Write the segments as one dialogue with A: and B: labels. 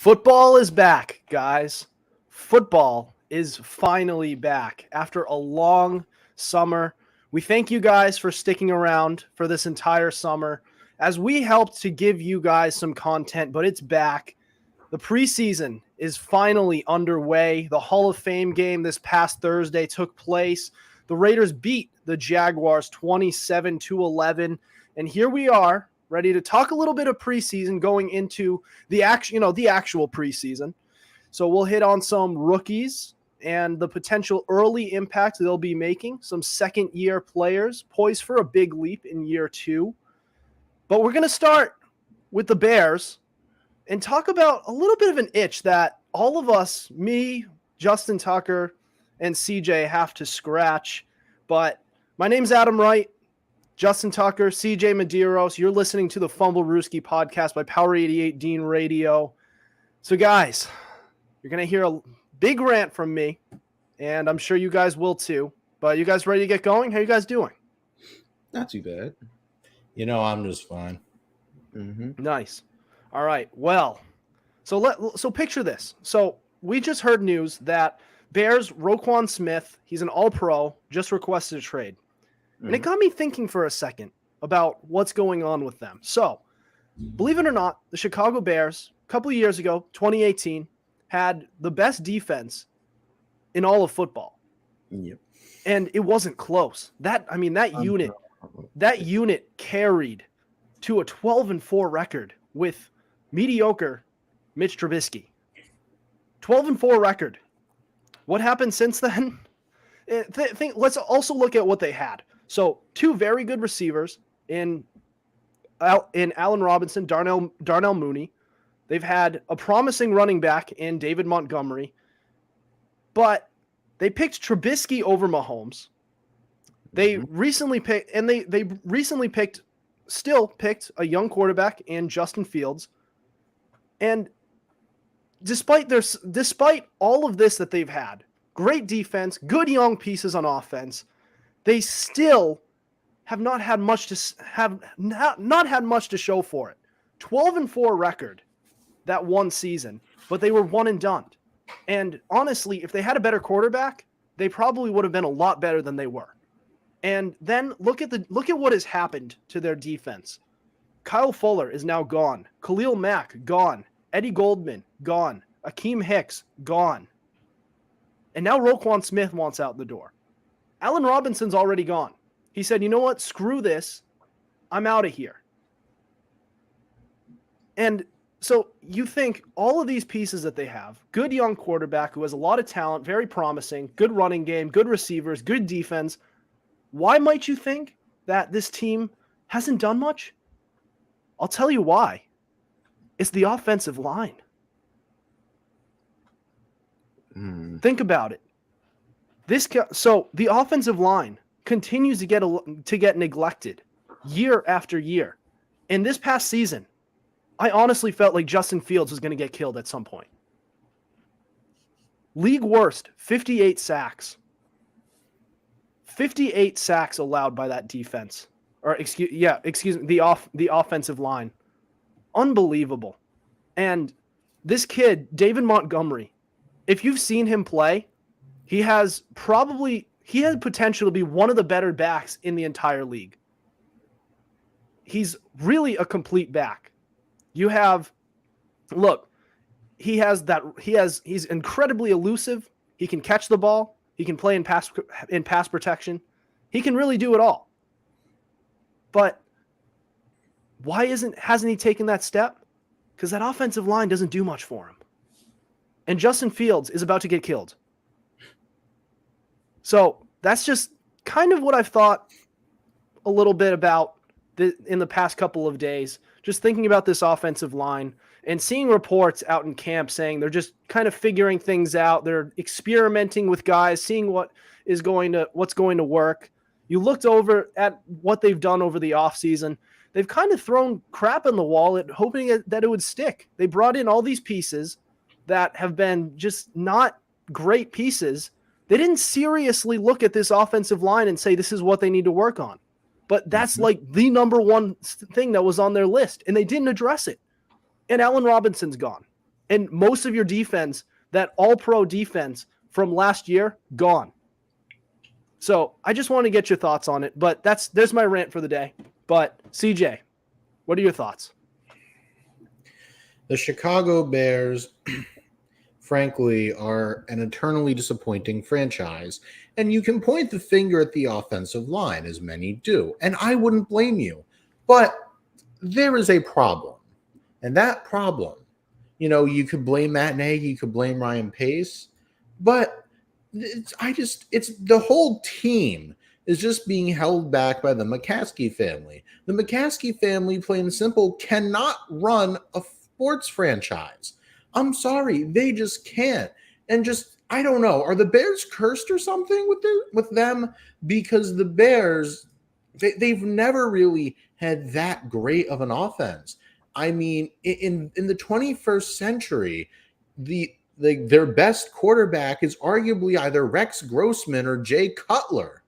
A: Football is back, guys. Football is finally back after a long summer. We thank you guys for sticking around for this entire summer as we helped to give you guys some content, but it's back. The preseason is finally underway. The Hall of Fame game this past Thursday took place. The Raiders beat the Jaguars 27-11, and here we are, ready to talk a little bit of preseason going into the actual preseason. So we'll hit on some rookies and the potential early impact they'll be making, some second-year players poised for a big leap in year two. But we're going to start with the Bears and talk about a little bit of an itch that all of us, me, Justin Tucker, and CJ have to scratch. But my name's Adam Wright. Justin Tucker, CJ Medieros, you're listening to the Fumblerooski Podcast by Power 88 Dean Radio. So, guys, you're going to hear a big rant from me, and I'm sure you guys will too. But you guys ready to get going? How you guys doing?
B: Not too bad.
C: I'm just fine.
B: Mm-hmm.
A: Nice. All right. Well, so picture this. So we just heard news that Bears Roquan Smith, he's an all-pro, just requested a trade. And it got me thinking for a second about what's going on with them. So, believe it or not, the Chicago Bears, a couple of years ago, 2018, had the best defense in all of football.
B: Yep.
A: And it wasn't close. That unit carried to a 12-4 record with mediocre Mitch Trubisky. 12-4 record. What happened since then? Let's also look at what they had. So, two very good receivers in Allen Robinson, Darnell Mooney. They've had a promising running back in David Montgomery. But they picked Trubisky over Mahomes. They recently picked, and they recently picked a young quarterback in Justin Fields. And despite all of this that they've had, great defense, good young pieces on offense, they still have not had much to show for it. 12-4 record that one season, but they were one and done. And honestly, if they had a better quarterback, they probably would have been a lot better than they were. And then look at what has happened to their defense. Kyle Fuller is now gone. Khalil Mack gone. Eddie Goldman gone. Akeem Hicks gone. And now Roquan Smith wants out the door. Allen Robinson's already gone. He said, you know what? Screw this. I'm out of here. And so you think all of these pieces that they have, good young quarterback who has a lot of talent, very promising, good running game, good receivers, good defense. Why might you think that this team hasn't done much? I'll tell you why. It's the offensive line. Think about it. So the offensive line continues to get neglected year after year. In this past season, I honestly felt like Justin Fields was going to get killed at some point. League worst, 58 sacks. 58 sacks allowed by that defense. Excuse me, the offensive line. Unbelievable. And this kid, David Montgomery, if you've seen him play, he has potential to be one of the better backs in the entire league. He's really a complete back. He's incredibly elusive. He can catch the ball. He can play in pass protection. He can really do it all. But why hasn't he taken that step? Because that offensive line doesn't do much for him. And Justin Fields is about to get killed. So that's just kind of what I've thought a little bit about in the past couple of days, just thinking about this offensive line and seeing reports out in camp saying they're just kind of figuring things out. They're experimenting with guys, seeing what's going to work. You looked over at what they've done over the offseason. They've kind of thrown crap in the wall hoping that it would stick. They brought in all these pieces that have been just not great pieces. They didn't seriously look at this offensive line and say this is what they need to work on. But that's like the number one thing that was on their list, and they didn't address it. And Allen Robinson's gone. And most of your defense, that all-pro defense from last year, gone. So I just want to get your thoughts on it. But there's my rant for the day. But CJ, what are your thoughts?
C: The Chicago Bears, frankly, are an eternally disappointing franchise. And you can point the finger at the offensive line, as many do. And I wouldn't blame you. But there is a problem. And that problem, you could blame Matt Nagy, you could blame Ryan Pace, but it's the whole team is just being held back by the McCaskey family. The McCaskey family, plain and simple, cannot run a sports franchise. I'm sorry, they just can't. And I don't know, are the Bears cursed or something with them? Because the Bears, they've never really had that great of an offense. I mean, in the 21st century, their best quarterback is arguably either Rex Grossman or Jay Cutler.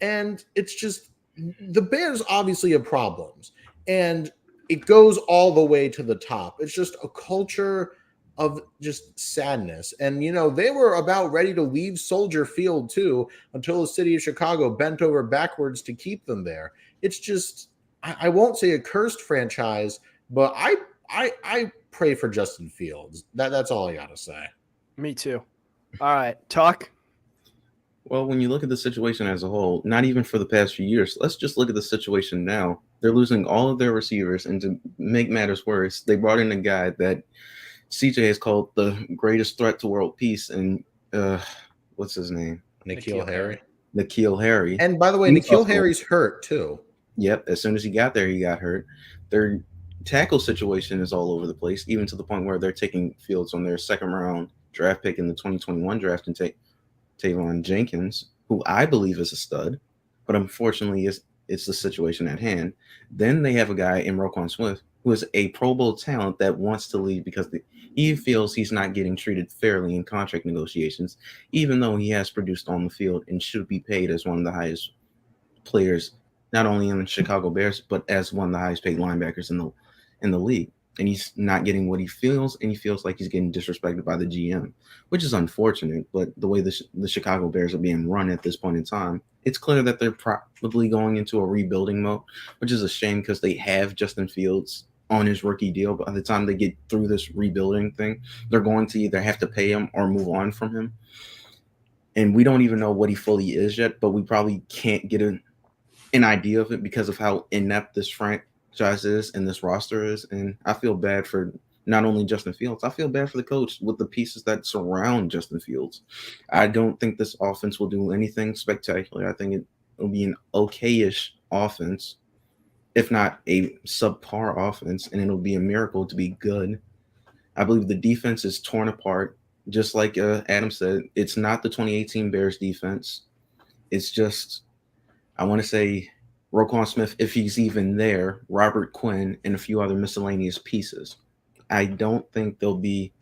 C: And it's just, the Bears obviously have problems. And it goes all the way to the top. It's just a culture of just sadness. And, they were about ready to leave Soldier Field, too, until the city of Chicago bent over backwards to keep them there. It's just, I won't say a cursed franchise, but I pray for Justin Fields. That's all I got to say.
A: Me too. All right, Tuck.
B: Well, when you look at the situation as a whole, not even for the past few years, let's just look at the situation now. They're losing all of their receivers, and to make matters worse, they brought in a guy that CJ has called the greatest threat to world peace, and what's his name?
C: N'Keal Harry.
B: N'Keal Harry.
C: And by the way, N'Keal Harry's hurt too.
B: Yep, as soon as he got there, he got hurt. Their tackle situation is all over the place, even to the point where they're taking Fields on their second-round draft pick in the 2021 draft and take Tavon Jenkins, who I believe is a stud, but unfortunately it's the situation at hand. Then they have a guy in Roquan Smith who is a Pro Bowl talent that wants to leave because he feels he's not getting treated fairly in contract negotiations, even though he has produced on the field and should be paid as one of the highest players, not only in the Chicago Bears, but as one of the highest paid linebackers in the league. And he's not getting what he feels, and he feels like he's getting disrespected by the GM, which is unfortunate. But the way the Chicago Bears are being run at this point in time, it's clear that they're probably going into a rebuilding mode, which is a shame because they have Justin Fields on his rookie deal. But by the time they get through this rebuilding thing, they're going to either have to pay him or move on from him. And we don't even know what he fully is yet, but we probably can't get an idea of it because of how inept this franchise is and this roster is. And I feel bad for not only Justin Fields, I feel bad for the coach with the pieces that surround Justin Fields. I don't think this offense will do anything spectacular. I think it'll be an okay-ish offense, if not a subpar offense, and it'll be a miracle to be good. I believe the defense is torn apart. Just like Adam said, it's not the 2018 Bears defense. It's just, I want to say, Roquan Smith, if he's even there, Robert Quinn, and a few other miscellaneous pieces. I don't think they'll be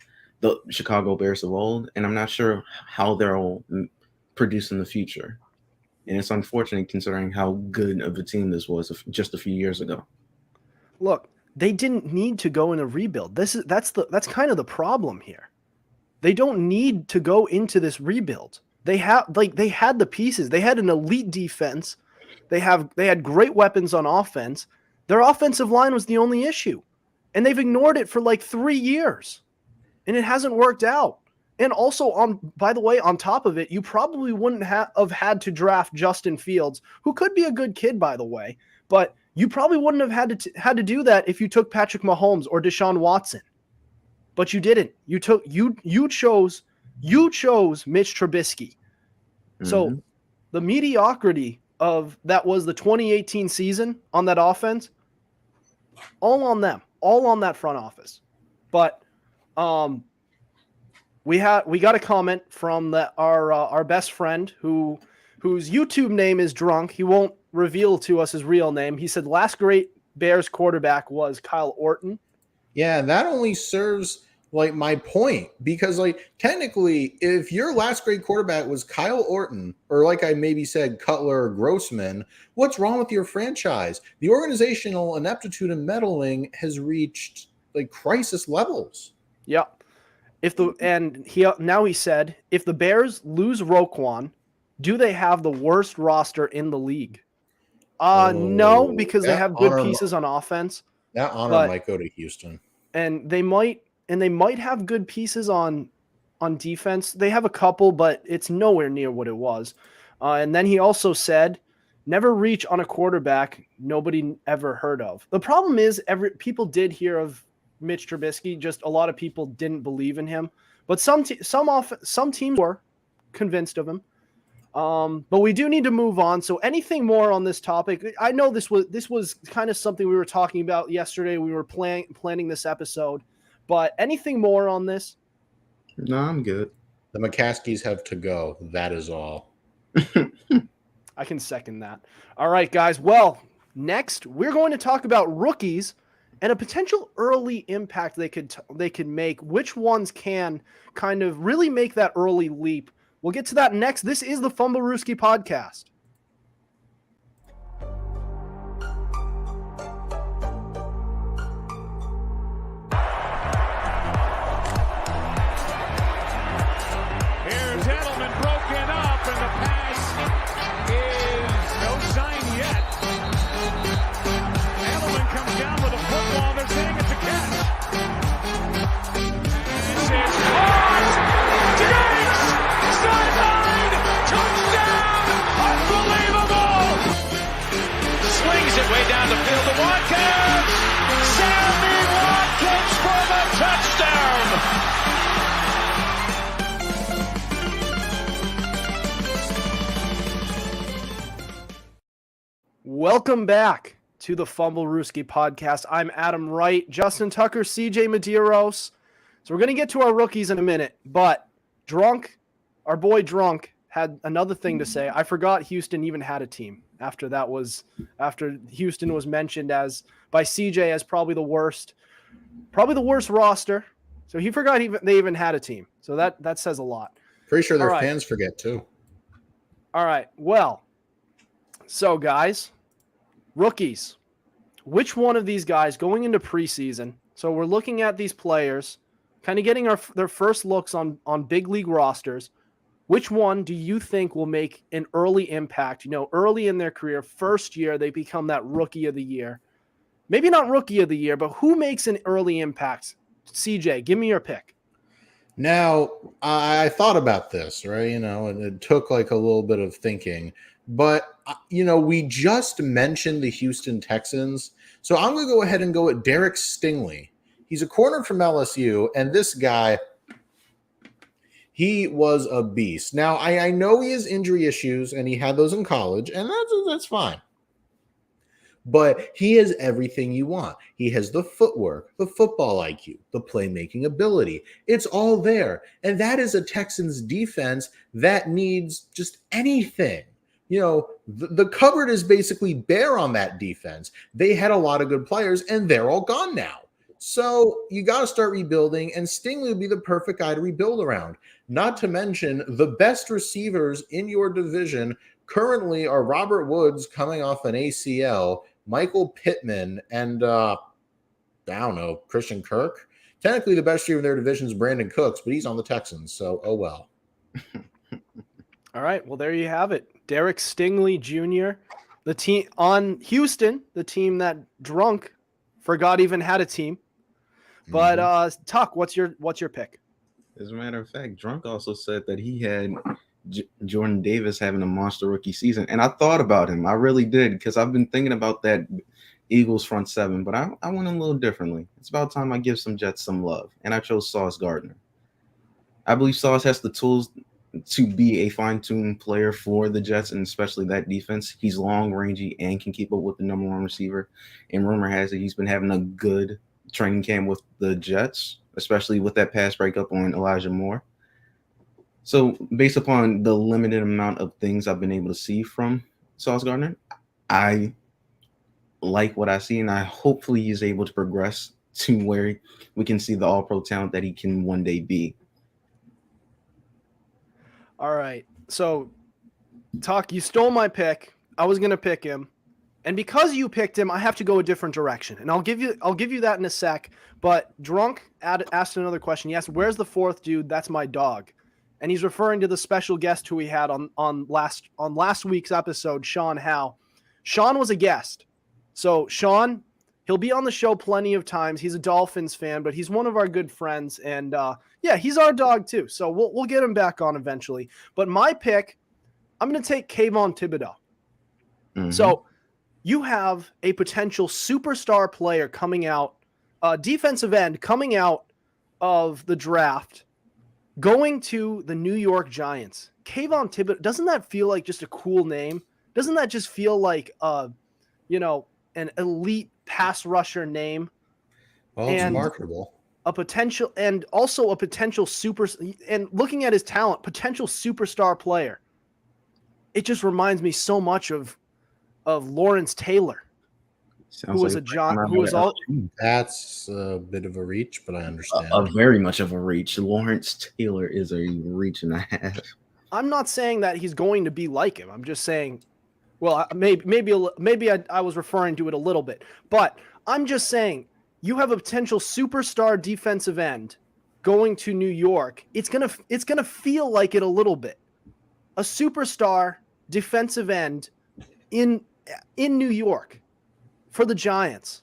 B: the Chicago Bears of old, and I'm not sure how they'll produce in the future. And it's unfortunate considering how good of a team this was just a few years ago.
A: Look, they didn't need to go in a rebuild. That's kind of the problem here. They don't need to go into this rebuild. They had the pieces. They had an elite defense. They had great weapons on offense. Their offensive line was the only issue. And they've ignored it for like 3 years. And it hasn't worked out. And also, by the way, on top of it, you probably wouldn't have had to draft Justin Fields, who could be a good kid, by the way. But you probably wouldn't have had to do that if you took Patrick Mahomes or Deshaun Watson. But you didn't. You chose Mitch Trubisky. Mm-hmm. So the mediocrity of that was the 2018 season on that offense, all on them. All on that front office. But we got a comment from our best friend whose YouTube name is Drunk. He won't reveal to us his real name. He said last great Bears quarterback was Kyle Orton.
C: Yeah, that only serves like my point, because like technically if your last great quarterback was Kyle Orton, or like I maybe said Cutler or Grossman, what's wrong with your franchise? The organizational ineptitude and meddling has reached like crisis levels.
A: Yeah. He said, if the Bears lose Roquan, do they have the worst roster in the league? No,
C: Oh,
A: because they have good pieces on offense.
C: That honor
A: but
C: might go to Houston.
A: and they might have good pieces on defense. They have a couple, but it's nowhere near what it was. And then he also said, never reach on a quarterback nobody ever heard of. The problem is people did hear of Mitch Trubisky, just a lot of people didn't believe in him. But some teams were convinced of him. But we do need to move on. So anything more on this topic? I know this was kind of something we were talking about yesterday. We were planning this episode, but anything more on this?
B: No, I'm good.
C: The McCaskies have to go. That is all.
A: I can second that. All right, guys. Well, next we're going to talk about rookies and a potential early impact they could make. Which ones can kind of really make that early leap? We'll get to that next. This is the Fumblerooski Podcast.
D: Here's Edelman broken up, and the pass is no sign yet. Edelman comes down with a football. They're saying it's a catch. This is caught. Diggs! Sideline! Touchdown! Unbelievable! Swings it way down the field to Watkins! Sammy Watkins for the touchdown!
A: Welcome back to the Fumblerooski Podcast. I'm Adam Wright, Justin Tucker, CJ Medieros. So we're going to get to our rookies in a minute, but our boy Drunk had another thing to say. I forgot Houston even had a team after Houston was mentioned by CJ as probably the worst roster. So he forgot they even had a team. So that says a lot.
C: Pretty sure their fans forget too.
A: All right. Well, so guys, rookies. Which one of these guys going into preseason? So we're looking at these players, kind of getting their first looks on big league rosters. Which one do you think will make an early impact? Early in their career, first year, they become that rookie of the year. Maybe not rookie of the year, but who makes an early impact? CJ, give me your pick.
C: Now, I thought about this, right? And it took like a little bit of thinking. But, we just mentioned the Houston Texans. So I'm going to go ahead and go with Derek Stingley. He's a corner from LSU, and this guy, he was a beast. Now, I know he has injury issues, and he had those in college, and that's fine. But he has everything you want. He has the footwork, the football IQ, the playmaking ability. It's all there. And that is a Texans defense that needs just anything. The cupboard is basically bare on that defense. They had a lot of good players, and they're all gone now. So you got to start rebuilding, and Stingley would be the perfect guy to rebuild around. Not to mention the best receivers in your division currently are Robert Woods coming off an ACL, Michael Pittman, and Christian Kirk. Technically, the best receiver in their division is Brandon Cooks, but he's on the Texans, so oh well.
A: All right, well, there you have it. Derek Stingley Jr., the team on Houston, the team that Drunk forgot even had a team. But Tuck, what's your pick?
B: As a matter of fact, Drunk also said that he had Jordan Davis having a monster rookie season, and I thought about him. I really did, because I've been thinking about that Eagles front seven, but I went a little differently. It's about time I give some Jets some love, and I chose Sauce Gardner. I believe Sauce has the tools to be a fine-tuned player for the Jets, and especially that defense. He's long, rangy, and can keep up with the number one receiver. And rumor has it he's been having a good training camp with the Jets, especially with that pass breakup on Elijah Moore. So based upon the limited amount of things I've been able to see from Sauce Gardner, I like what I see, and I hopefully he's able to progress to where we can see the all-pro talent that he can one day be.
A: All right. So, Tuck, you stole my pick. I was going to pick him. And because you picked him, I have to go a different direction. And I'll give you that in a sec. But Drunk asked another question. He asked, "Where's the fourth dude? That's my dog." And he's referring to the special guest who we had on last week's episode, Sean Howe. Sean was a guest. So Sean, he'll be on the show plenty of times. He's a Dolphins fan, but he's one of our good friends. And he's our dog too. So we'll get him back on eventually. But my pick, I'm going to take Kayvon Thibodeau. Mm-hmm. So you have a potential superstar player coming out, defensive end coming out of the draft, going to the New York Giants. Kayvon Thibodeau, doesn't that feel like just a cool name? Doesn't that just feel like, an elite pass rusher name?
C: Well, it's marketable.
A: Also a potential and looking at his talent, potential superstar player. It just reminds me so much of Lawrence Taylor, who was
C: That's a bit of a reach, but I understand.
B: Very much of a reach. Lawrence Taylor is a reach and a half.
A: I'm not saying that he's going to be like him. I'm just saying, well, maybe I was referring to it a little bit, but I'm just saying you have a potential superstar defensive end going to New York. It's gonna feel like it a little bit. A superstar defensive end in New York for the Giants.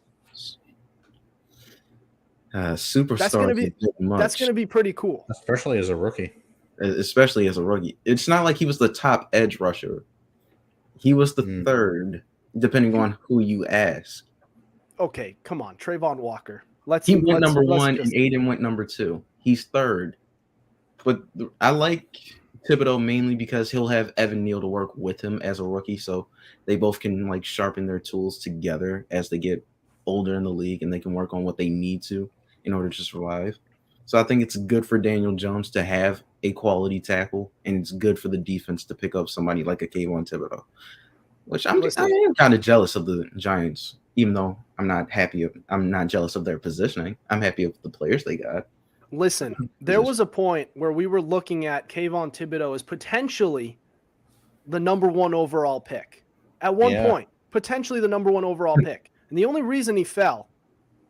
B: Superstar.
A: That's going to be pretty cool,
C: especially as a rookie.
B: It's not like he was the top edge rusher. He was the third, depending on who you ask.
A: Okay, come on, Trayvon Walker.
B: He went number one, and Aiden went number 2. He's third, but I like Thibodeau mainly because he'll have Evan Neal to work with him as a rookie, so they both can sharpen their tools together as they get older in the league, and they can work on what they need to in order to survive. So I think it's good for Daniel Jones to have a quality tackle, and it's good for the defense to pick up somebody like a Kayvon Thibodeau, which I am kind of jealous of the Giants, even though I'm not jealous of their positioning. I'm happy with the players they got.
A: Listen, there was a point where we were looking at Kayvon Thibodeau as potentially the number 1 overall pick. At one point, potentially the number 1 overall pick. And the only reason he fell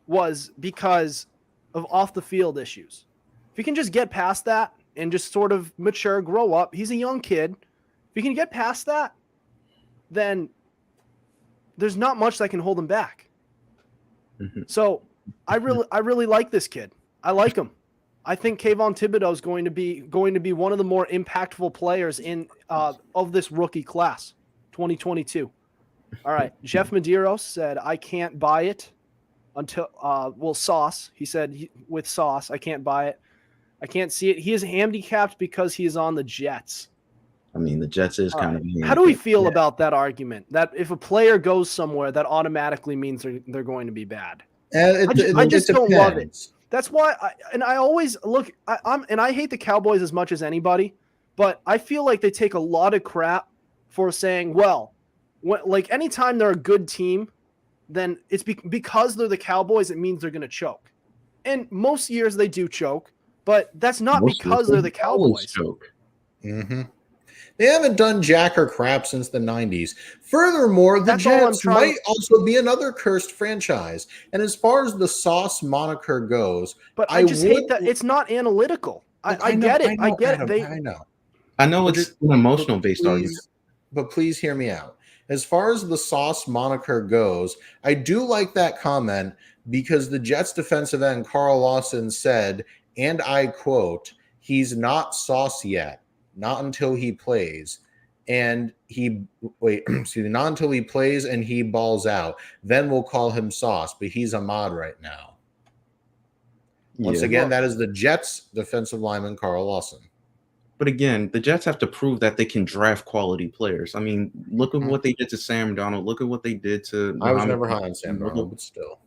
A: was because of off-the-field issues. If he can just get past that and just sort of mature, grow up, he's a young kid. If he can get past that, then there's not much that can hold him back. Mm-hmm. So I really like this kid. I like him. I think Kayvon Thibodeau is going to be one of the more impactful players in of this rookie class, 2022. All right, Jeff Medeiros said, "I can't buy it until Sauce." He said with Sauce, "I can't buy it. I can't see it. He is handicapped because he is on the Jets."
B: I mean, the Jets is kind of.
A: How do we feel about that argument? That if a player goes somewhere, that automatically means they're going to be bad. I just don't love it. That's why I always look. I hate the Cowboys as much as anybody, but I feel like they take a lot of crap for saying, well, anytime they're a good team, then it's because they're the Cowboys. It means they're going to choke, and most years they do choke, but that's not because they're the Cowboys.
B: Choke.
C: Mm-hmm. They haven't done jack or crap since the 90s. Furthermore, the Jets might also be another cursed franchise. And as far as the Sauce moniker goes,
A: but I just hate that it's not analytical. I get it. I get it.
B: I know it's an emotional based argument.
C: But please hear me out. As far as the Sauce moniker goes, I do like that comment because the Jets defensive end Carl Lawson said, and I quote, "He's not Sauce yet. Not until he plays, not until he plays and he balls out. Then we'll call him Sauce, but he's Ahmad right now." Once again, that is the Jets defensive lineman Carl Lawson.
B: But again, the Jets have to prove that they can draft quality players. I mean, look at what they did to Sam Darnold. Look at what they did to.
C: I was never high on Sam Darnold, but still.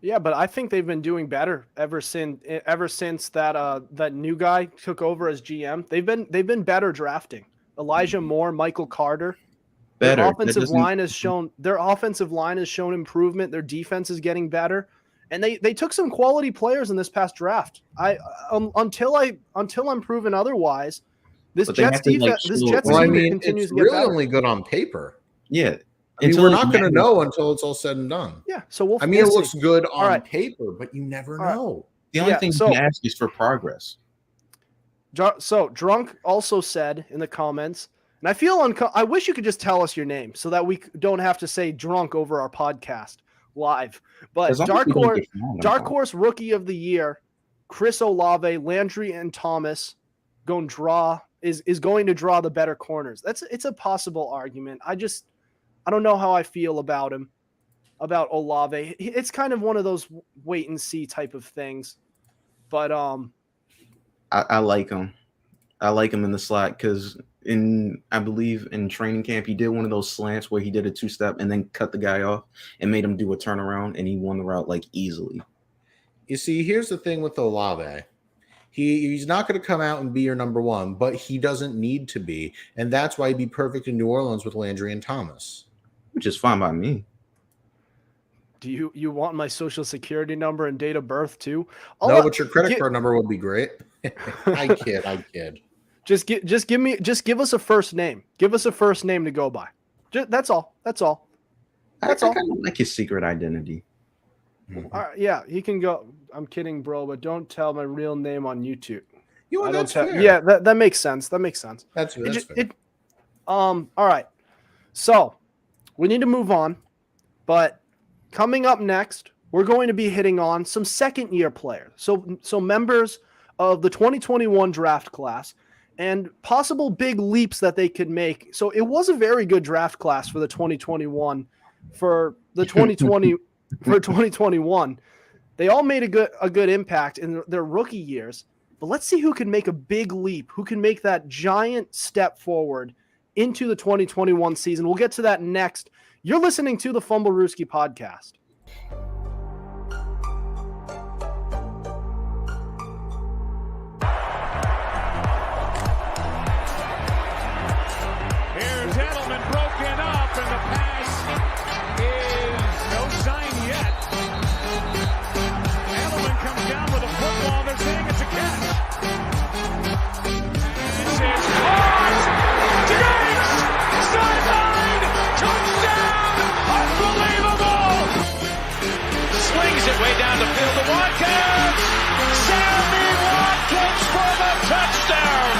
A: Yeah, but I think they've been doing better ever since that new guy took over as GM. They've been better drafting. Elijah Moore, Michael Carter.
B: Better.
A: Their offensive line has shown improvement. Their defense is getting better, and they took some quality players in this past draft. Until I'm proven otherwise, this Jets defense continues to get better.
C: It's really only good on paper.
B: Yeah.
C: we're not going to know until it's all said and done.
A: Yeah. So
C: it looks good on paper, but you never know.
B: The only thing you can ask is for progress.
A: So Drunk also said in the comments, and I feel I wish you could just tell us your name so that we don't have to say drunk over our podcast live. But Dark Horse Rookie of the Year, Chris Olave, Landry, and Thomas is going to draw the better corners. It's a possible argument. I don't know how I feel about him, about Olave. It's kind of one of those wait and see type of things. But
B: I like him. I like him in the slot because I believe in training camp he did one of those slants where he did a 2-step and then cut the guy off and made him do a turnaround, and he won the route like easily.
C: You see, here's the thing with Olave. He's not going to come out and be your number one, but he doesn't need to be, and that's why he'd be perfect in New Orleans with Landry and Thomas.
B: Which is fine by me.
A: Do you want my social security number and date of birth too?
C: But your credit card number would be great. I kid.
A: Just give us a first name. Give us a first name to go by. That's all.
B: I kind of like his secret identity.
A: Yeah, he can go. I'm kidding, bro, but don't tell my real name on YouTube.
C: That's fair.
A: Yeah, that makes sense.
C: That's fair.
A: All right. So we need to move on, but coming up next, we're going to be hitting on some second-year players. So members of the 2021 draft class and possible big leaps that they could make. So it was a very good draft class for the 2021. For the 2020 for 2021, they all made a good impact in their rookie years. But let's see who can make a big leap, who can make that giant step forward into the 2021 season. We'll get to that next. You're listening to the Fumblerooski Podcast.
D: Here's Edelman broken up, and the pass is no sign yet. Edelman comes down with a football. They're saying it's a catch. This is caught. Diggs! Sideline! Touchdown! Unbelievable! Swings it way down the field to Watkins. Sammy Watkins for the touchdown!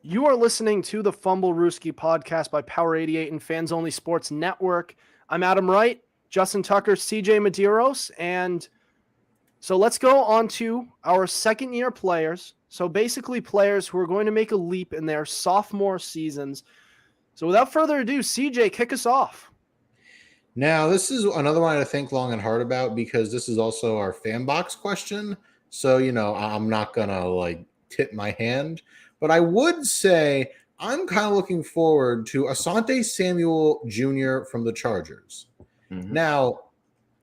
A: You are listening to the Fumblerooski Podcast by Power 88 and Fans Only Sports Network. I'm Adam Wright, Justin Tucker, CJ Medeiros, and so let's go on to our second-year players. So basically players who are going to make a leap in their sophomore seasons. So without further ado, CJ, kick us off.
C: Now, this is another one I think long and hard about because this is also our fan box question. So, I'm not going to tip my hand. But I would say I'm kind of looking forward to Asante Samuel Jr. from the Chargers. Mm-hmm. Now,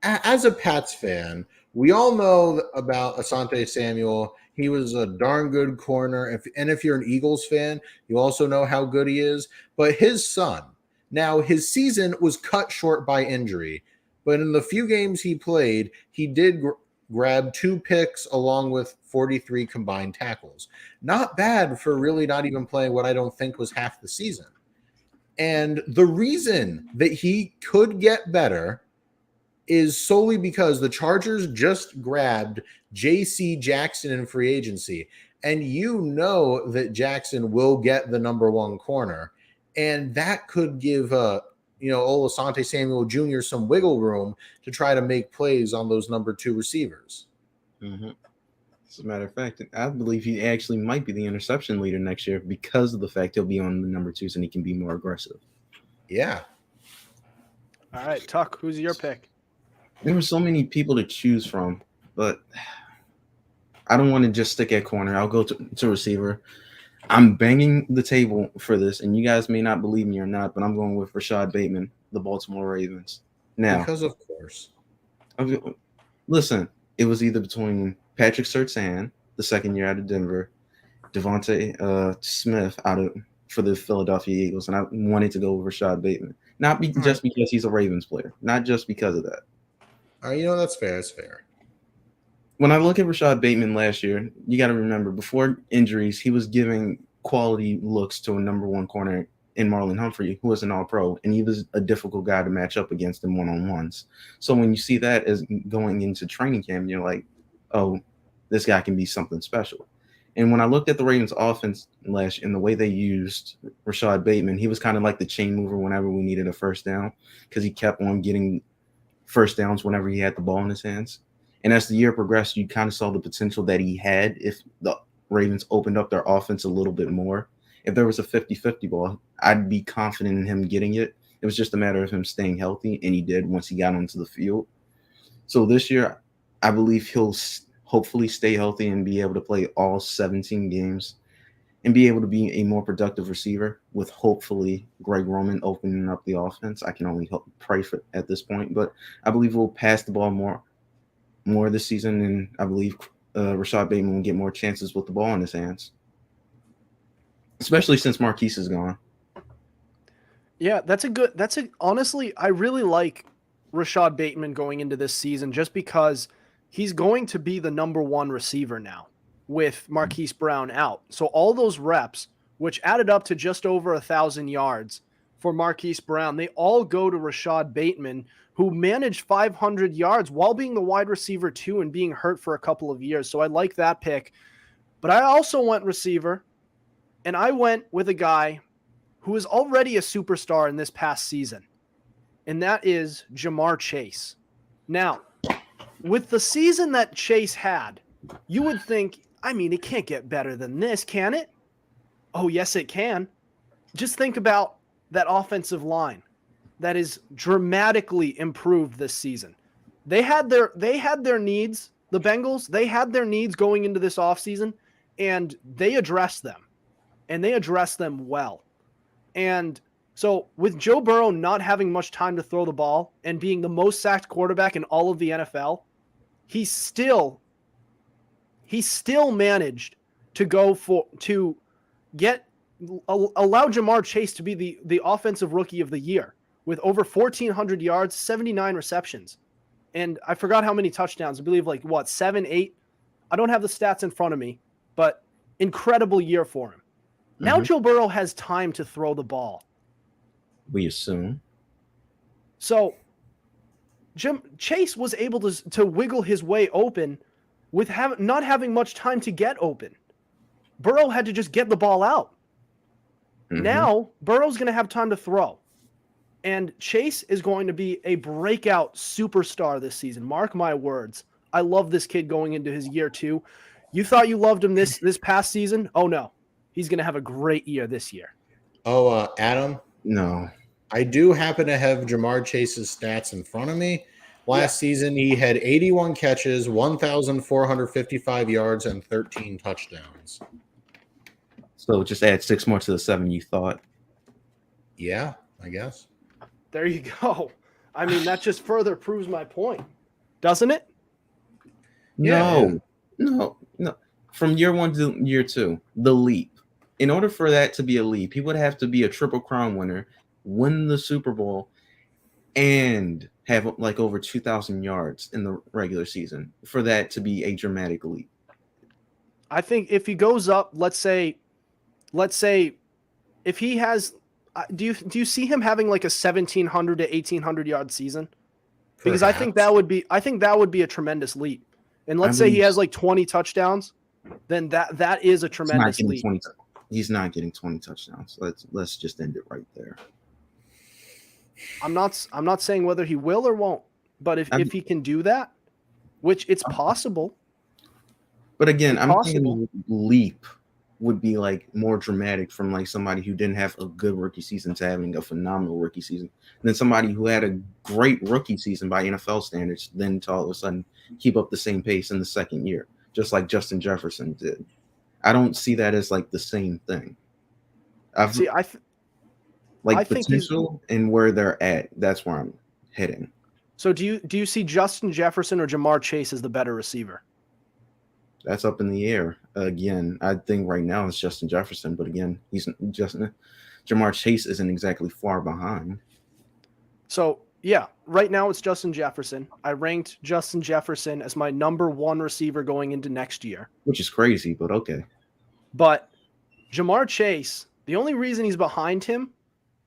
C: as a Pats fan, we all know about Asante Samuel. He was a darn good corner. If you're an Eagles fan, you also know how good he is. But his son, now his season was cut short by injury. But in the few games he played, he did grab 2 picks along with 43 combined tackles. Not bad for really not even playing what I don't think was half the season. And the reason that he could get better is solely because the Chargers just grabbed J.C. Jackson in free agency. And you know that Jackson will get the number 1 corner. And that could give old Asante Samuel Jr. some wiggle room to try to make plays on those number 2 receivers.
B: Mm-hmm. As a matter of fact, I believe he actually might be the interception leader next year because of the fact he'll be on the number 2s and he can be more aggressive.
C: Yeah.
A: All right, Tuck, who's your pick?
B: There were so many people to choose from, but I don't want to just stick at corner. I'll go to receiver. I'm banging the table for this, and you guys may not believe me or not, but I'm going with Rashad Bateman, the Baltimore Ravens. Now,
C: because of course.
B: Listen, it was either between Patrick Surtain, the second year out of Denver, Devonta Smith for the Philadelphia Eagles, and I wanted to go with Rashad Bateman. Not just because he's a Ravens player, not just because of that.
C: That's fair. That's fair.
B: when I look at Rashad Bateman last year, you got to remember before injuries, he was giving quality looks to a number one corner in Marlon Humphrey, who was an All-Pro, and he was a difficult guy to match up against in one-on-ones. So when you see that as going into training camp, you're like, oh, this guy can be something special. And when I looked at the Ravens offense last year and the way they used Rashad Bateman, he was kind of like the chain mover whenever we needed a first down because he kept on getting first downs whenever he had the ball in his hands. And as the year progressed, you kind of saw the potential that he had if the Ravens opened up their offense a little bit more. If there was a 50-50 ball, I'd be confident in him getting it. It was just a matter of him staying healthy, and he did once he got onto the field. So this year, I believe he'll hopefully stay healthy and be able to play all 17 games and be able to be a more productive receiver with hopefully Greg Roman opening up the offense. I can only pray for it at this point, but I believe we'll pass the ball more this season, and I believe Rashad Bateman will get more chances with the ball in his hands, especially since Marquise is gone.
A: Yeah, honestly, I really like Rashad Bateman going into this season just because he's going to be the number one receiver now with Marquise Brown out. So all those reps, which added up to just over 1,000 yards for Marquise Brown, they all go to Rashad Bateman, who managed 500 yards while being the wide receiver too and being hurt for a couple of years. So I like that pick. But I also went receiver, and I went with a guy who is already a superstar in this past season, and that is Ja'Marr Chase. Now, with the season that Chase had, you would think, it can't get better than this, can it? Oh, yes, it can. Just think about that offensive line that is dramatically improved this season. They had their needs, the Bengals, they had their needs going into this offseason, and they addressed them, and they addressed them well. And so with Joe Burrow not having much time to throw the ball and being the most sacked quarterback in all of the NFL, he still managed to allow Ja'Marr Chase to be the offensive rookie of the year with over 1,400 yards, 79 receptions. And I forgot how many touchdowns. I believe 7, 8. I don't have the stats in front of me, but incredible year for him. Now Joe Burrow has time to throw the ball.
B: We assume.
A: So Chase was able to wiggle his way open with not having much time to get open. Burrow had to just get the ball out. Now Burrow's going to have time to throw. And Chase is going to be a breakout superstar this season. Mark my words. I love this kid going into his year 2. You thought you loved him this past season? Oh, no. He's going to have a great year this year.
C: Oh, Adam?
B: No.
C: I do happen to have Ja'Marr Chase's stats in front of me. Last season, he had 81 catches, 1,455 yards, and 13 touchdowns.
B: So just add 6 more to the 7 you thought.
C: Yeah, I guess.
A: There you go. That just further proves my point, doesn't it?
B: No. From year 1 to year 2, the leap. In order for that to be a leap, he would have to be a Triple Crown winner, win the Super Bowl, and have over 2,000 yards in the regular season for that to be a dramatic leap.
A: I think if he goes up, let's say if he has, do you see him having a 1,700 to 1,800 yard season? Because
C: Perhaps.
A: I think that would be a tremendous leap. And let's say he has 20 touchdowns, then that is a tremendous leap.
B: He's not getting 20 touchdowns. Let's just end it right there.
A: I'm not saying whether he will or won't, but if he can do that, which it's possible. But again,
B: I'm thinking leap would be more dramatic from somebody who didn't have a good rookie season to having a phenomenal rookie season, and then somebody who had a great rookie season by NFL standards, then to all of a sudden keep up the same pace in the second year, just like Justin Jefferson did. I don't see that as the same thing. I think potential and where they're at. That's where I'm heading.
A: So do you see Justin Jefferson or Ja'Marr Chase as the better receiver?
B: That's up in the air. Again, I think right now it's Justin Jefferson, but again, Ja'Marr Chase isn't exactly far behind.
A: So Yeah, right now it's Justin Jefferson. I ranked Justin Jefferson as my number 1 receiver going into next year.
B: Which is crazy, but okay.
A: But Jamar Chase, the only reason he's behind him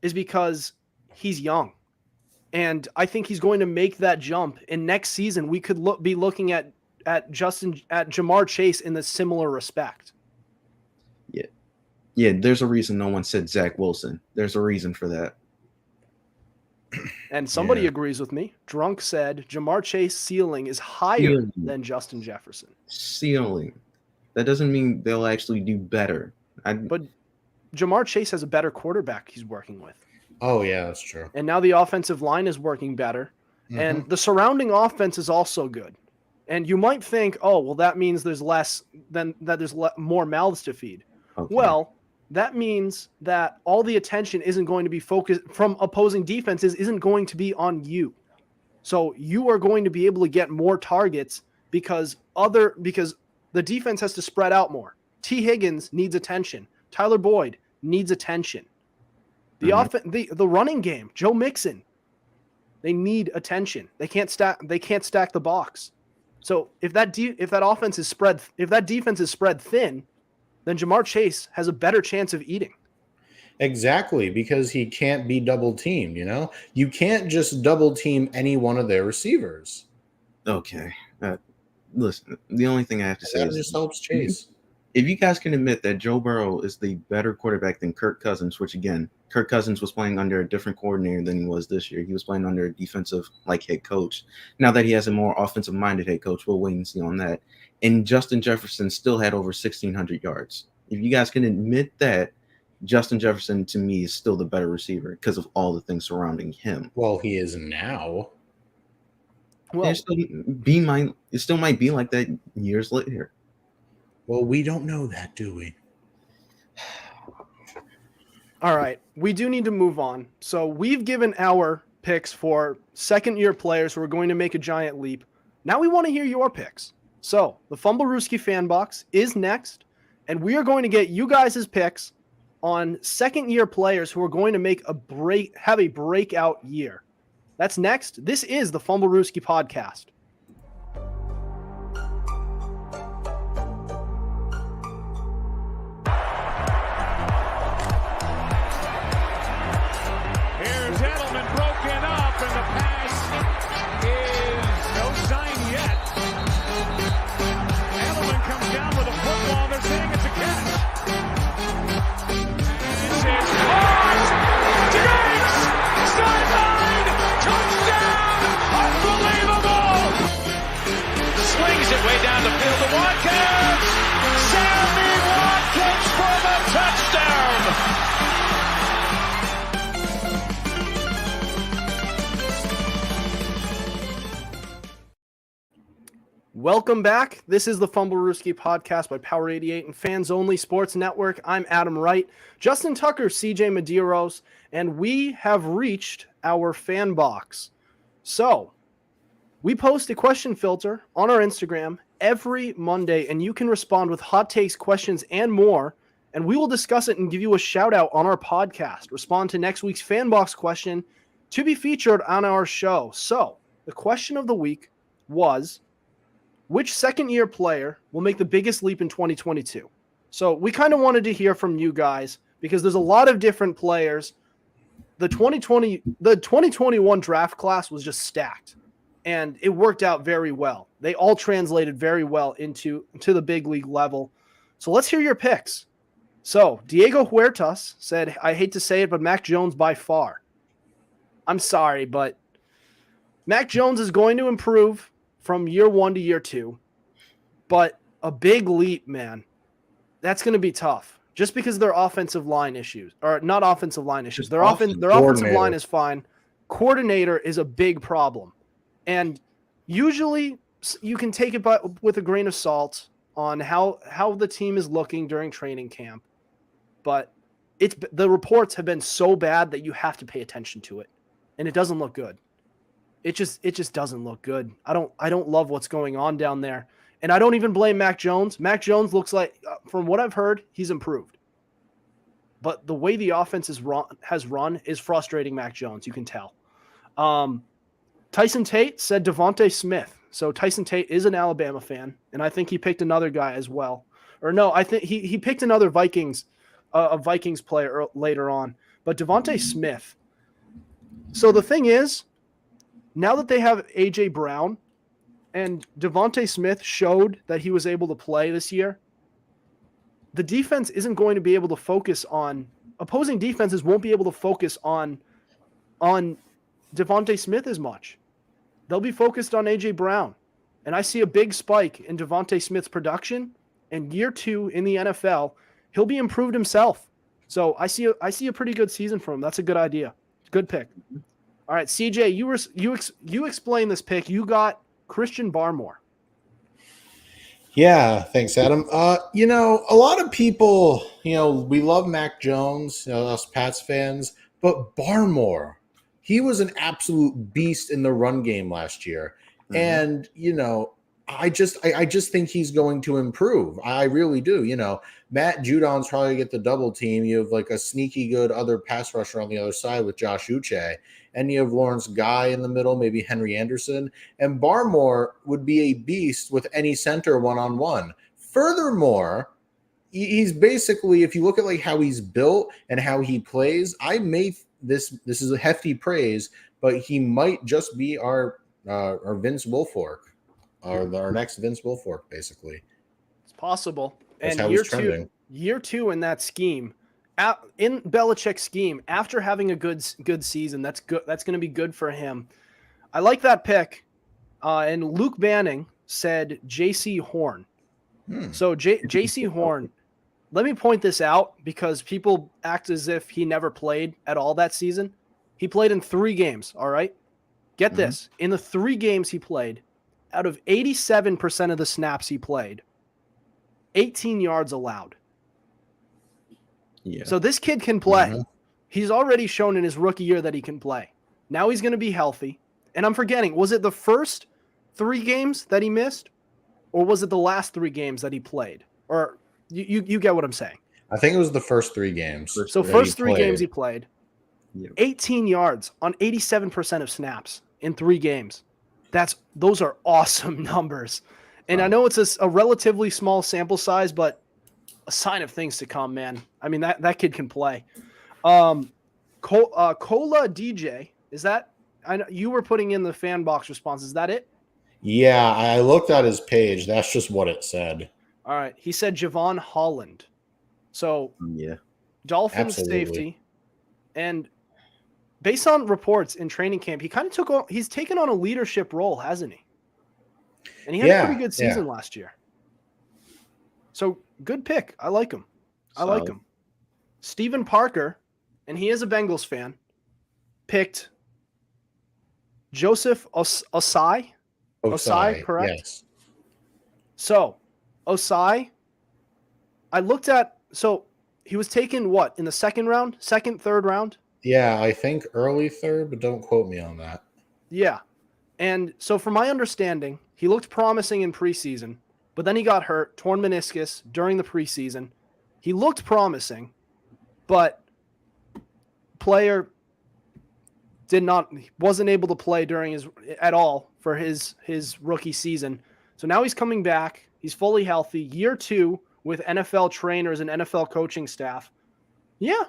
A: is because he's young. And I think he's going to make that jump. And next season, we could be looking at Jamar Chase in the similar respect.
B: Yeah, there's a reason no one said Zach Wilson. There's a reason for that.
A: And somebody agrees with me. Drunk said Jamar Chase ceiling is higher than Justin Jefferson.
B: Ceiling. That doesn't mean they'll actually do better.
A: But Jamar Chase has a better quarterback he's working with.
C: Oh, yeah, that's true.
A: And now the offensive line is working better. Mm-hmm. And the surrounding offense is also good. And you might think, oh, well, that means there's more mouths to feed. Okay. Well, that means that all the attention isn't going to be focused from opposing defenses isn't going to be on you. So you are going to be able to get more targets because the defense has to spread out more. T. Higgins needs attention. Tyler Boyd needs attention. The running game, Joe Mixon, they need attention. They can't stack the box. So if that defense is spread thin, then Jamar Chase has a better chance of eating.
C: Exactly, because he can't be double teamed, You can't just double team any one of their receivers.
B: Okay. Listen, the only thing I have to say
C: is just helps Chase.
B: If you guys can admit that Joe Burrow is the better quarterback than Kirk Cousins, which again, Kirk Cousins was playing under a different coordinator than he was this year. He was playing under a defensive head coach. Now that he has a more offensive minded head coach, we'll wait and see on that. And Justin Jefferson still had over 1,600 yards. If you guys can admit that, Justin Jefferson to me is still the better receiver because of all the things surrounding him.
C: Well, he is now.
B: Well, it still might be like that years later.
C: Well, we don't know that, do we?
A: All right. We do need to move on. So we've given our picks for second-year players who are going to make a giant leap. Now we want to hear your picks. So the Fumblerooski fan box is next, and we are going to get you guys' picks on second-year players who are going to have a breakout year. That's next. This is the Fumblerooski Podcast.
D: Way down the field to Watkins. Sammy Watkins for the touchdown.
A: Welcome back. This is the Fumblerooski Podcast by Power 88 and Fans Only Sports Network. I'm Adam Wright, Justin Tucker, CJ Medeiros, and we have reached our fan box. So, we post a question filter on our Instagram every Monday, and you can respond with hot takes, questions, and more, and we will discuss it and give you a shout-out on our podcast. Respond to next week's fan box question to be featured on our show. So, the question of the week was, which second-year player will make the biggest leap in 2022? So, we kind of wanted to hear from you guys because there's a lot of different players. The 2021 draft class was just stacked. And it worked out very well. They all translated very well into the big league level. So let's hear your picks. So Diego Huertas said, I hate to say it, but Mac Jones by far. I'm sorry, but Mac Jones is going to improve from year 1 to year 2. But a big leap, man, that's going to be tough. Just because of their offensive line issues. Or not offensive line issues. Their offensive line is fine. Coordinator is a big problem. And usually you can take it with a grain of salt on how the team is looking during training camp. But the reports have been so bad that you have to pay attention to it. And it doesn't look good. It just doesn't look good. I don't love what's going on down there. And I don't even blame Mac Jones. Mac Jones looks like, from what I've heard, he's improved. But the way the offense has run is frustrating Mac Jones. You can tell. Tyson Tate said Devonta Smith. So Tyson Tate is an Alabama fan, and I think he picked another guy as well. Or no, I think he picked another Vikings player later on. But Devonta Smith. So the thing is, now that they have A.J. Brown and Devonta Smith showed that he was able to play this year, the defense isn't going to be able to focus on – opposing defenses won't be able to focus on Devonta Smith as much. They'll be focused on A.J. Brown. And I see a big spike in Devonta Smith's production. And year 2 in the NFL, he'll be improved himself. So I see a pretty good season from him. That's a good idea. Good pick. All right, CJ, you explain this pick. You got Christian Barmore.
C: Yeah, thanks, Adam. A lot of people, we love Mac Jones, us Pats fans, but Barmore, he was an absolute beast in the run game last year. Mm-hmm. And, I just think he's going to improve. I really do. Matt Judon's probably going to get the double team. You have like a sneaky good other pass rusher on the other side with Josh Uche. And you have Lawrence Guy in the middle, maybe Henry Anderson. And Barmore would be a beast with any center one-on-one. Furthermore, he's basically, if you look at like how he's built and how he plays, this is a hefty praise, but he might just be our Vince Wilfork. Our next Vince Wilfork, basically.
A: It's possible.
C: That's
A: and
C: how
A: year two in that scheme, in Belichick's scheme, after having a good season, that's good. That's going to be good for him. I like that pick. And Luke Banning said J.C. Horn. So J.C. Horn, let me point this out because people act as if he never played at all that season. He played in 3 games, all right? Get this. In the 3 games he played, out of 87% of the snaps he played, 18 yards allowed.
B: Yeah.
A: So this kid can play. Mm-hmm. He's already shown in his rookie year that he can play. Now he's going to be healthy. And I'm forgetting, was it the first 3 games that he missed? Or was it the last 3 games that he played? Or you get what I'm saying.
C: I think it was the first 3 games.
A: First 3 games he played. Yep. 18 yards on 87% of snaps in 3 games. Those are awesome numbers. And I know it's a relatively small sample size, but a sign of things to come, man. I mean, that kid can play. Cola DJ, is that – I know you were putting in the fan box response. Is that it?
C: Yeah, I looked at his page. That's just what it said.
A: All right. He said Javon Holland. So,
B: yeah,
A: Dolphins safety. And based on reports in training camp, he's taken on a leadership role, hasn't he? And he had a pretty good season last year. So, good pick. I like him. Like him. Stephen Parker, and he is a Bengals fan, picked Joseph Osai. Osai, correct?
C: Yes.
A: So, Osai, I looked at – so, he was taken what? In the second round? Second, third round?
C: Yeah, I think early third, but don't quote me on that.
A: Yeah. And so from my understanding, he looked promising in preseason, but then he got hurt, torn meniscus during the preseason. He looked promising, but player wasn't able to play at all for his rookie season. So now he's coming back. He's fully healthy. Year 2 with NFL trainers and NFL coaching staff. Yeah,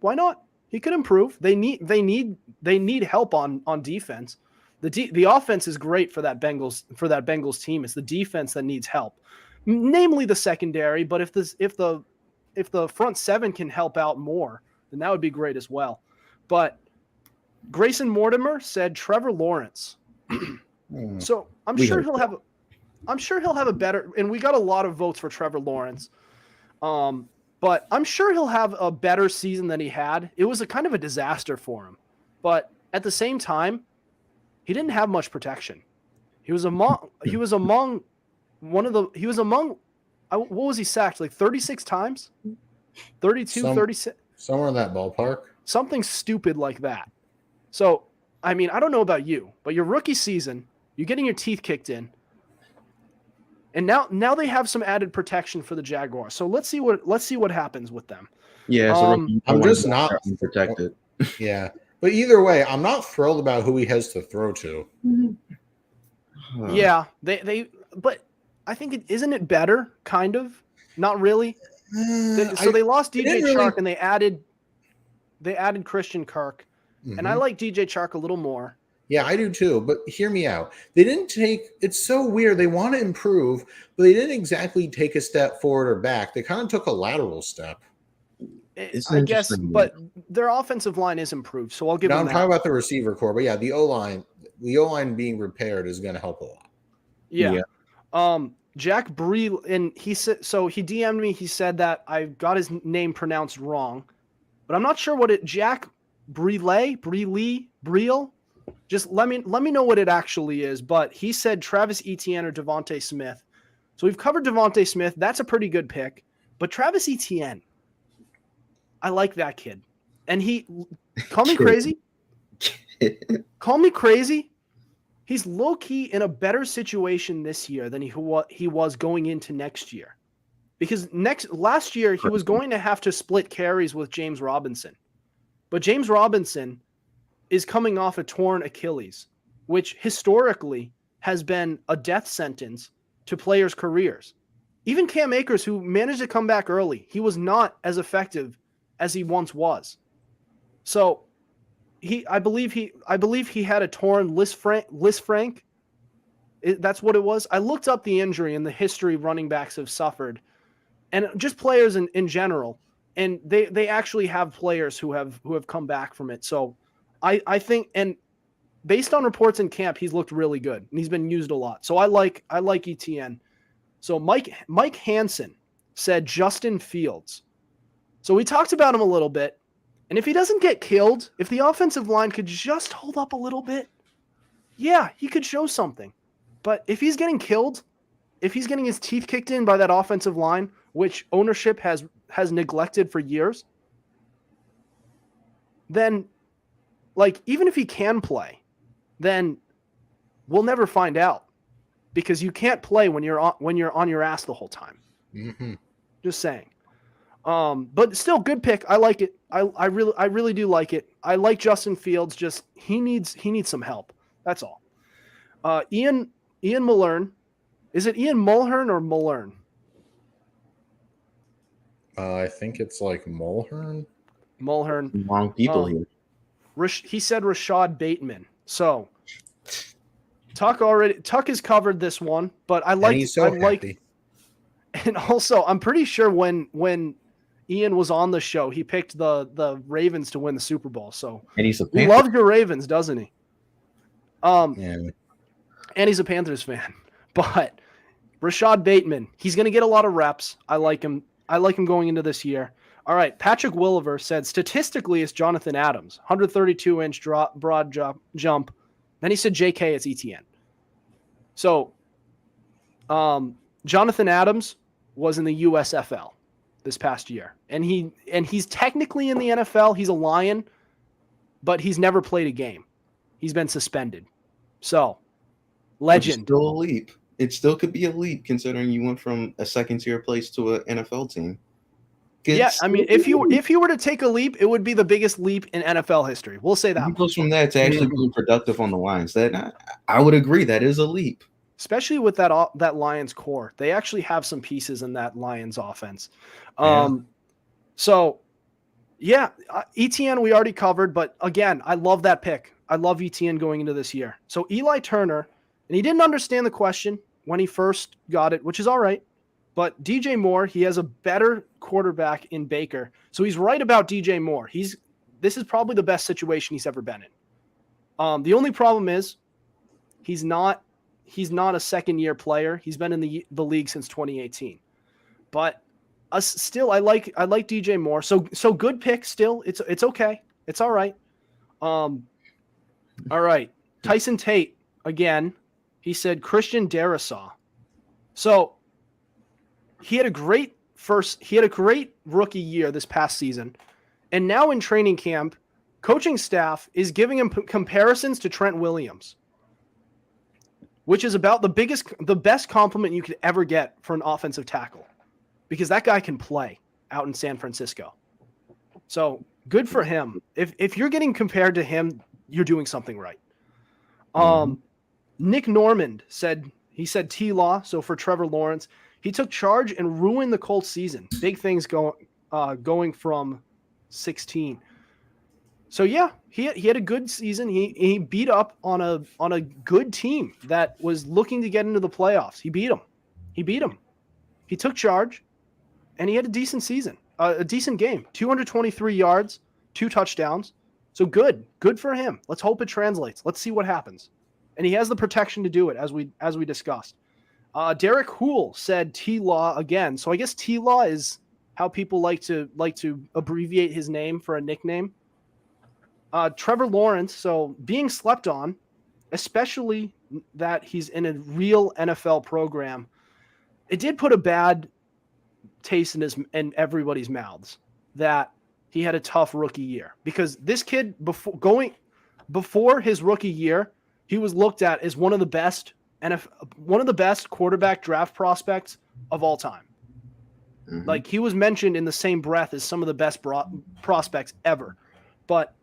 A: why not? He could improve. They need help on defense. The offense is great for that Bengals team. It's the defense that needs help, namely the secondary. But if the front 7 can help out more, then that would be great as well. But Grayson Mortimer said Trevor Lawrence. So I'm sure he'll have a better, and we got a lot of votes for Trevor Lawrence. But I'm sure he'll have a better season than he had. It was a kind of a disaster for him. But at the same time, he didn't have much protection. What was he sacked? Like 36 times? 32, 36?
C: Somewhere in that ballpark.
A: Something stupid like that. So, I mean, I don't know about you, but your rookie season, you're getting your teeth kicked in. And now they have some added protection for the Jaguars. So let's see what happens with them.
B: Yeah, so
C: I'm just not
B: protected.
C: Yeah, But either way, I'm not thrilled about who he has to throw to.
A: Yeah, but I think isn't it better? Kind of, not really. They lost DJ Chark and they added Christian Kirk, and I like DJ Chark a little more.
C: Yeah, I do too. But hear me out. They didn't take. It's so weird. They want to improve, but they didn't exactly take a step forward or back. They kind of took a lateral step.
A: I guess, but their offensive line is improved, so I'll give them that. I'm
C: talking about the receiver core, but yeah, the O-line being repaired is going to help a lot.
A: Yeah. Jack Bree, and he said, so he DM'd me. He said that I got his name pronounced wrong, but I'm not sure what it. Jack Breel. Just let me know what it actually is. But he said Travis Etienne or Devonta Smith. So we've covered Devonta Smith. That's a pretty good pick. But Travis Etienne, I like that kid. And call me crazy. Call me crazy. He's low-key in a better situation this year than he was going into next year. Because last year, he was going to have to split carries with James Robinson. But James Robinson is coming off a torn Achilles, which historically has been a death sentence to players' careers. Even Cam Akers, who managed to come back early, he was not as effective as he once was. So I believe he had a torn Lisfranc. That's what it was. I looked up the injury and the history running backs have suffered, and just players in general. And they actually have players who have come back from it. So I think, and based on reports in camp, he's looked really good and he's been used a lot. So I like Etienne. So Mike Hansen said Justin Fields. So we talked about him a little bit. And if he doesn't get killed, if the offensive line could just hold up a little bit, yeah, he could show something. But if he's getting killed, if he's getting his teeth kicked in by that offensive line, which ownership has neglected for years, then, like, even if he can play, then we'll never find out because you can't play when you're on your ass the whole time.
C: Mm-hmm.
A: Just saying. But still, good pick. I like it. I really do like it. I like Justin Fields. Just he needs some help. That's all. Ian Mulhern. Is it Ian Mulhern or Mulhern?
C: I think it's like Mulhern.
A: Mulhern.
B: Wrong people here.
A: He said Rashad Bateman. So Tuck has covered this one, but I like.
C: Happy.
A: And also, I'm pretty sure when Ian was on the show, he picked the Ravens to win the Super Bowl. So
B: and he
A: loves your Ravens, doesn't he?
C: Yeah.
A: And he's a Panthers fan. But Rashad Bateman, he's going to get a lot of reps. I like him. I like him going into this year. All right, Patrick Williver said statistically it's Jonathan Adams, 132-inch broad jump. Then he said JK, it's Etienne. So Jonathan Adams was in the USFL this past year. And he's technically in the NFL. He's a Lion, but he's never played a game. He's been suspended. So, legend.
B: It's still a leap. It still could be a leap considering you went from a second-tier place to an NFL team.
A: Yeah, I mean, if you were to take a leap, it would be the biggest leap in NFL history. We'll say that.
B: He goes from that to actually being productive on the Lions. That I would agree. That is a leap.
A: Especially with that Lions core. They actually have some pieces in that Lions offense. So, yeah, Etienne we already covered, but again, I love that pick. I love Etienne going into this year. So Eli Turner, and he didn't understand the question when he first got it, which is all right. But DJ Moore, he has a better quarterback in Baker. So he's right about DJ Moore. This is probably the best situation he's ever been in. The only problem is he's not a second-year player. He's been in the league since 2018. But still, I like DJ Moore. So good pick still. It's okay. It's all right. All right. Tyson Tate, again, he said Christian Darrisaw. So he had a great rookie year this past season. And now in training camp, coaching staff is giving him comparisons to Trent Williams, which is about the best compliment you could ever get for an offensive tackle, because that guy can play out in San Francisco. So Good for him. If you're getting compared to him, you're doing something right. Nick Normand said T-Law. So for Trevor Lawrence, he took charge and ruined the Colts season. Big things going from 16. So yeah, he had a good season. He beat up on a good team that was looking to get into the playoffs. He beat them. He took charge, and he had a decent season, a decent game. 223 yards, 2 touchdowns. So good for him. Let's hope it translates. Let's see what happens. And he has the protection to do it, as we discussed. Derek Houle said T-Law again. So I guess T-Law is how people like to abbreviate his name for a nickname. Trevor Lawrence, so being slept on, especially that he's in a real NFL program, it did put a bad taste in everybody's mouths that he had a tough rookie year, because this kid before his rookie year, he was looked at as one of the best quarterback draft prospects of all time. Mm-hmm. Like, he was mentioned in the same breath as some of the best prospects ever, but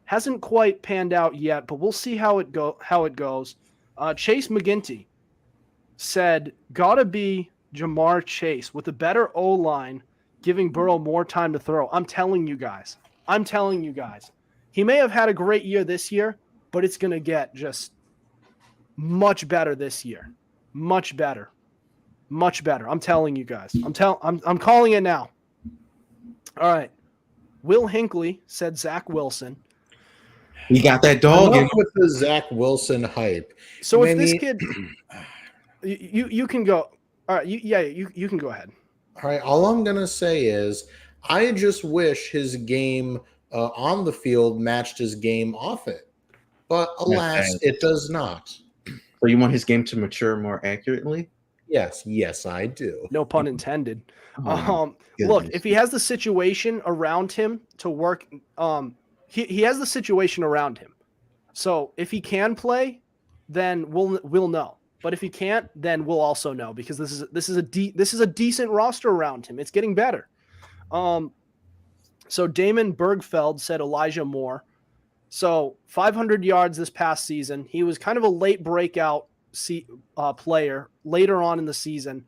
A: hasn't quite panned out yet. But we'll see how it goes. Chase McGinty said, "Gotta be Jamar Chase with a better O-line, giving Burrow more time to throw." I'm telling you guys. He may have had a great year this year, but it's going to get just much better this year. Much better. I'm telling you guys. I'm calling it now. All right. Will Hinckley said Zach Wilson.
B: He got that dog in
C: with the Zach Wilson hype.
A: So if this kid, you can go. All right. You can go ahead.
C: All right. All I'm gonna say is, I just wish his game on the field matched his game off it, but alas, it does not.
B: So you want his game to mature more accurately?
C: Yes, I do.
A: No pun intended. Look, if he has the situation around him to work, he has the situation around him. So if he can play, then we'll know. But if he can't, then we'll also know, because this is a decent roster around him. It's getting better. So Damon Bergfeld said Elijah Moore. So 500 yards this past season. He was kind of a late breakout player later on in the season.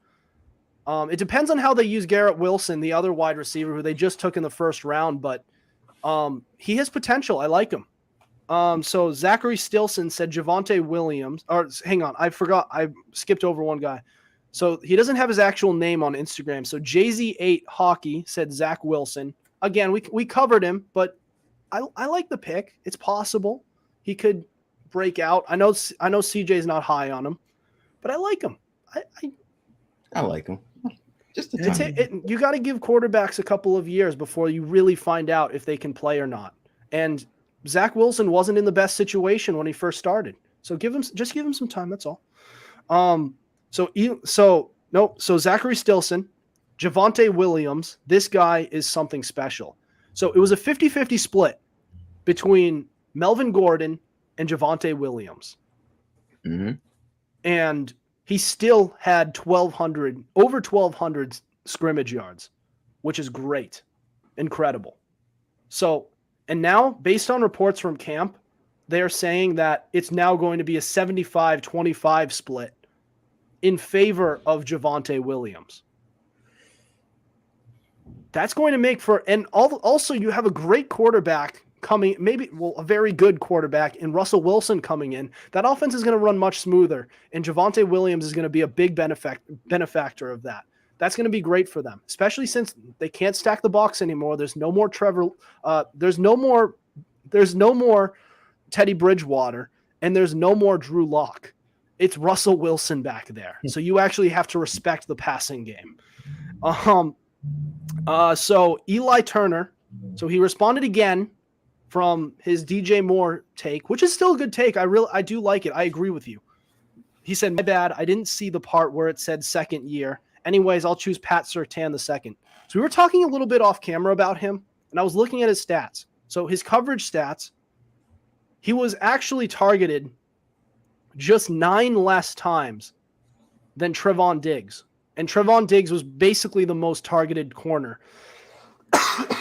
A: It depends on how they use Garrett Wilson, the other wide receiver who they just took in the first round, but he has potential. I like him. So Zachary Stilson said Javonte Williams. Or hang on, I forgot. I skipped over one guy. So he doesn't have his actual name on Instagram. So JZ8 Hockey said Zach Wilson. Again, we covered him, but I like the pick. It's possible he could break out. I know CJ's not high on him, but I like him.
B: I like him. Just a time.
A: You got to give quarterbacks a couple of years before you really find out if they can play or not. And Zach Wilson wasn't in the best situation when he first started. So give him some time. That's all. So Zachary Stilson, Javonte Williams, this guy is something special. So it was a 50-50 split between Melvin Gordon and Javonte Williams.
B: Mm-hmm.
A: And he still had over 1,200 scrimmage yards, which is great. Incredible. So, and now, based on reports from camp, they are saying that it's now going to be a 75-25 split in favor of Javonte Williams. That's going to make for, and also you have a great quarterback coming, a very good quarterback in Russell Wilson coming in. That offense is going to run much smoother, and Javonte Williams is going to be a big benefactor of that. That's going to be great for them, especially since they can't stack the box anymore. There's no more Trevor. There's no more Teddy Bridgewater, and there's no more Drew Lock. It's Russell Wilson back there. So you actually have to respect the passing game. So Eli Turner, so he responded again from his DJ Moore take, which is still a good take. I do like it. I agree with you. He said, "My bad. I didn't see the part where it said second year. Anyways, I'll choose Pat Surtain the second." So we were talking a little bit off camera about him, and I was looking at his stats. So his coverage stats, he was actually targeted just 9 less times than Trevon Diggs. And Trevon Diggs was basically the most targeted corner.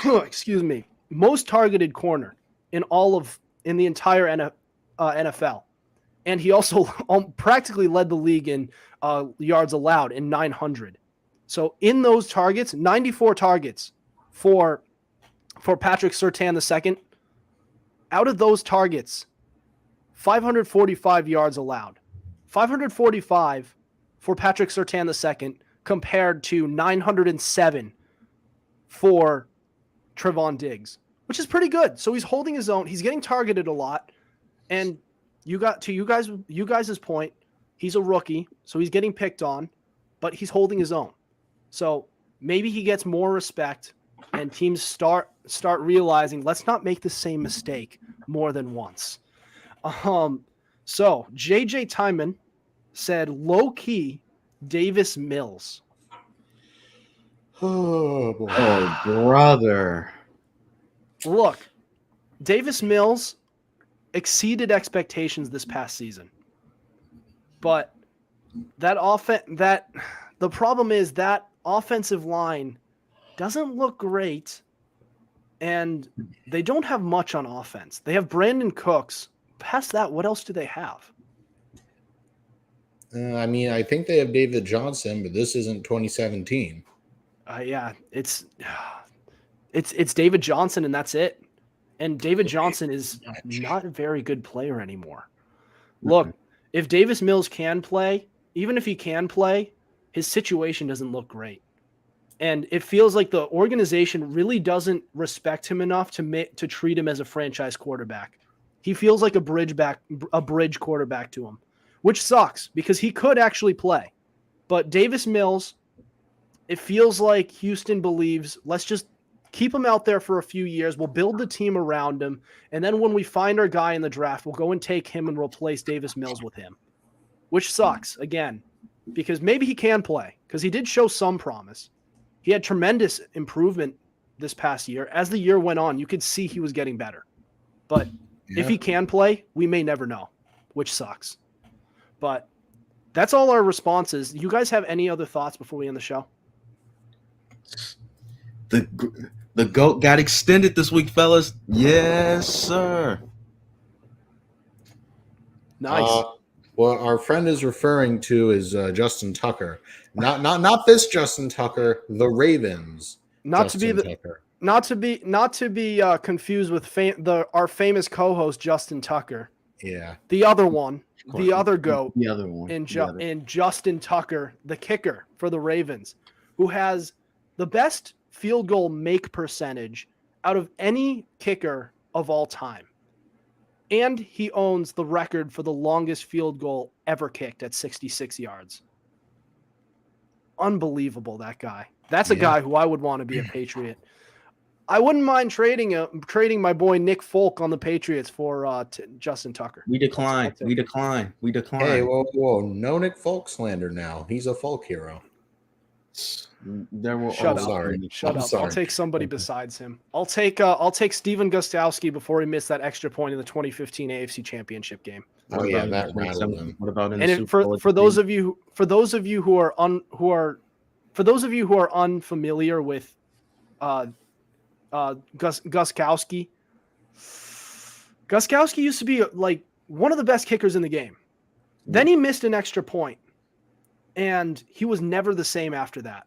A: Excuse me. most targeted corner in the entire NFL. And he also practically led the league in yards allowed in 900. So in those targets, 94 targets for Patrick Surtain II. Out of those targets, 545 yards allowed. 545 for Patrick Surtain II compared to 907 for Trevon Diggs, which is pretty good. So he's holding his own. He's getting targeted a lot. And you guys' point, he's a rookie, so he's getting picked on, but he's holding his own. So maybe he gets more respect and teams start realizing, let's not make the same mistake more than once. So JJ Timon said low-key Davis Mills.
C: Oh, boy.
B: Oh, brother.
A: Look, Davis Mills exceeded expectations this past season. But the problem is that offensive line doesn't look great, and they don't have much on offense. They have Brandon Cooks. Past that, what else do they have?
C: I think they have David Johnson, but this isn't 2017.
A: Yeah, it's David Johnson, and that's it. And David Johnson is not a very good player anymore. Look, if Davis Mills can play, even if he can play, his situation doesn't look great. And it feels like the organization really doesn't respect him enough to treat him as a franchise quarterback. He feels like a bridge quarterback to him, which sucks because he could actually play. But Davis Mills, it feels like Houston believes, let's just keep him out there for a few years. We'll build the team around him. And then when we find our guy in the draft, we'll go and take him and replace Davis Mills with him, which sucks, again, because maybe he can play because he did show some promise. He had tremendous improvement this past year. As the year went on, you could see he was getting better. But if he can play, we may never know, which sucks. But that's all our responses. You guys have any other thoughts before we end the show?
B: The GOAT got extended this week, fellas. Yes, sir.
A: Nice.
C: What our friend is referring to is Justin Tucker. Not this Justin Tucker, the Ravens.
A: Not to be confused with our famous co-host Justin Tucker.
C: Yeah.
A: The other one, the other GOAT.
B: The other one.
A: In Justin Tucker, the kicker for the Ravens, who has the best field goal make percentage out of any kicker of all time. And he owns the record for the longest field goal ever kicked at 66 yards. Unbelievable, that guy. That's a guy who I would want to be a Patriot. I wouldn't mind trading my boy Nick Folk on the Patriots for Justin Tucker.
B: We decline.
C: Hey, whoa. No Nick Folk slander now. He's a folk hero.
A: Shut up. I'll take somebody besides him. I'll take Steven Gostkowski before he missed that extra point in the 2015 AFC Championship game.
C: Oh yeah, that rattled him.
B: What about
A: for those of you who are unfamiliar with Gostkowski, Gostkowski used to be like one of the best kickers in the game. Then he missed an extra point, and he was never the same after that.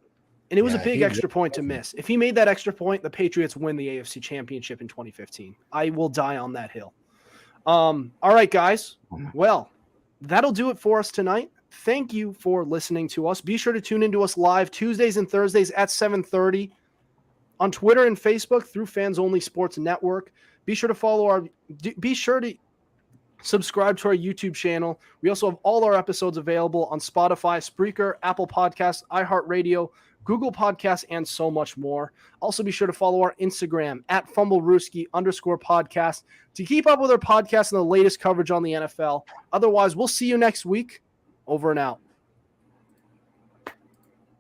A: And it was a big extra point to miss. If he made that extra point, the Patriots win the AFC Championship in 2015. I will die on that hill. All right, guys. Well, that'll do it for us tonight. Thank you for listening to us. Be sure to tune into us live Tuesdays and Thursdays at 7:30 on Twitter and Facebook through Fans Only Sports Network. Be sure to subscribe to our YouTube channel. We also have all our episodes available on Spotify, Spreaker, Apple Podcasts, iHeartRadio, Google Podcasts, and so much more. Also, be sure to follow our Instagram at Fumblerooski_podcast to keep up with our podcast and the latest coverage on the NFL. Otherwise, we'll see you next week. Over and out.